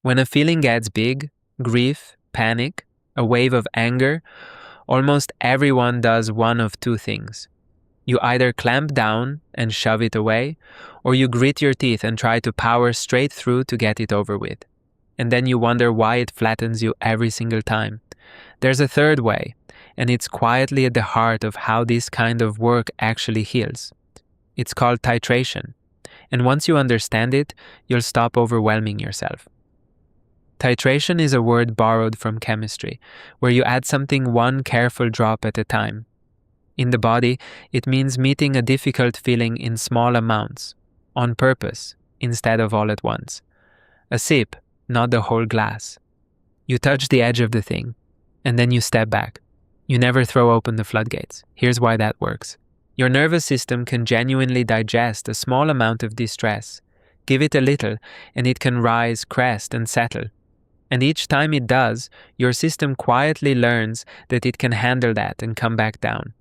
When a feeling gets big, grief, panic, a wave of anger, almost everyone does one of two things. You either clamp down and shove it away, or you grit your teeth and try to power straight through to get it over with. And then you wonder why it flattens you every single time. There's a third way, and it's quietly at the heart of how this kind of work actually heals. It's called titration. And once you understand it, you'll stop overwhelming yourself. Titration is a word borrowed from chemistry, where you add something one careful drop at a time. In the body, it means meeting a difficult feeling in small amounts, on purpose, instead of all at once. A sip, not the whole glass. You touch the edge of the thing, and then you step back. You never throw open the floodgates. Here's why that works. Your nervous system can genuinely digest a small amount of distress. Give it a little, and it can rise, crest, and settle. And each time it does, your system quietly learns that it can handle that and come back down.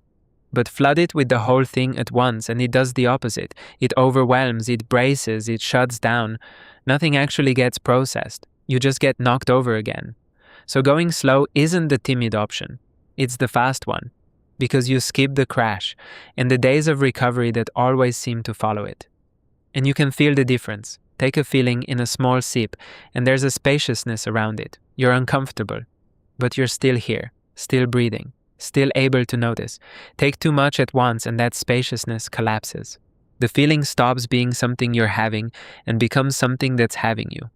But flood it with the whole thing at once, and it does the opposite. It overwhelms, it braces, it shuts down. Nothing actually gets processed. You just get knocked over again. So going slow isn't the timid option. It's the fast one. Because you skip the crash and the days of recovery that always seem to follow it. And you can feel the difference. Take a feeling in a small sip, and there's a spaciousness around it. You're uncomfortable, but you're still here, still breathing, still able to notice. Take too much at once and that spaciousness collapses. The feeling stops being something you're having and becomes something that's having you.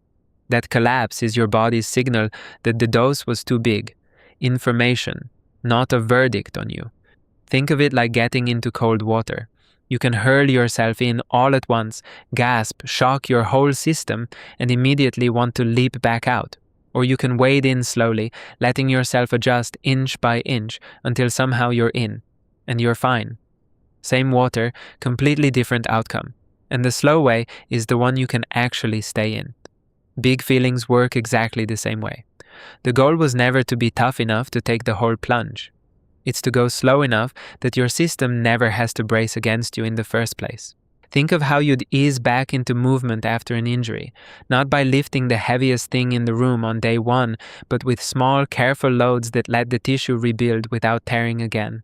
That collapse is your body's signal that the dose was too big. Information, not a verdict on you. Think of it like getting into cold water. You can hurl yourself in all at once, gasp, shock your whole system, and immediately want to leap back out. Or you can wade in slowly, letting yourself adjust inch by inch until somehow you're in, and you're fine. Same water, completely different outcome. And the slow way is the one you can actually stay in. Big feelings work exactly the same way. The goal was never to be tough enough to take the whole plunge. It's to go slow enough that your system never has to brace against you in the first place. Think of how you'd ease back into movement after an injury, not by lifting the heaviest thing in the room on day one, but with small, careful loads that let the tissue rebuild without tearing again.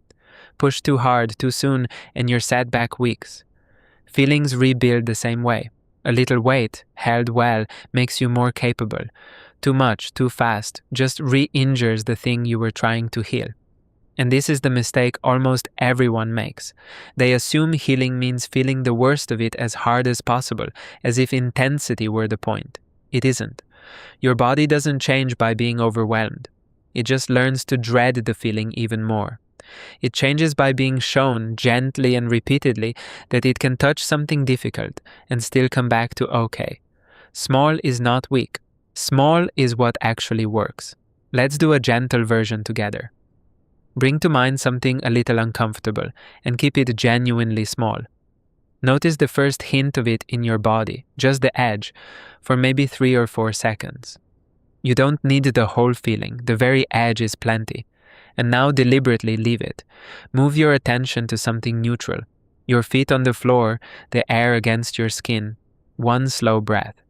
Push too hard, too soon, and you're set back weeks. Feelings rebuild the same way. A little weight, held well, makes you more capable. Too much, too fast, just re-injures the thing you were trying to heal. And this is the mistake almost everyone makes. They assume healing means feeling the worst of it as hard as possible, as if intensity were the point. It isn't. Your body doesn't change by being overwhelmed. It just learns to dread the feeling even more. It changes by being shown gently and repeatedly that it can touch something difficult and still come back to okay. Small is not weak. Small is what actually works. Let's do a gentle version together. Bring to mind something a little uncomfortable and keep it genuinely small. Notice the first hint of it in your body, just the edge, for maybe 3 or 4 seconds. You don't need the whole feeling, the very edge is plenty. And now deliberately leave it. Move your attention to something neutral. Your feet on the floor, the air against your skin. One slow breath.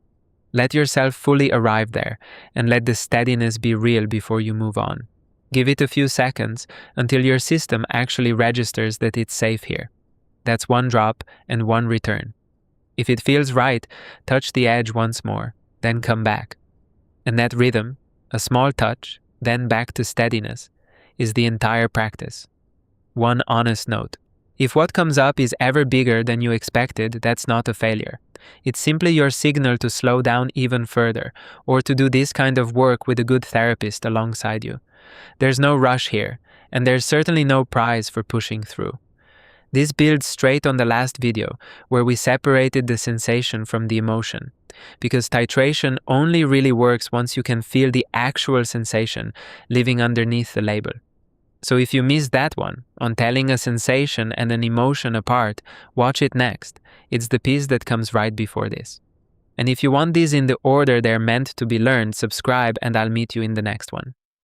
Let yourself fully arrive there and let the steadiness be real before you move on. Give it a few seconds until your system actually registers that it's safe here. That's 1 drop and 1 return. If it feels right, touch the edge once more, then come back. And that rhythm, a small touch, then back to steadiness, is the entire practice. One honest note. If what comes up is ever bigger than you expected, that's not a failure. It's simply your signal to slow down even further, or to do this kind of work with a good therapist alongside you. There's no rush here, and there's certainly no prize for pushing through. This builds straight on the last video, where we separated the sensation from the emotion, because titration only really works once you can feel the actual sensation living underneath the label. So if you missed that one, on telling a sensation and an emotion apart, watch it next. It's the piece that comes right before this. And if you want these in the order they're meant to be learned, subscribe and I'll meet you in the next one.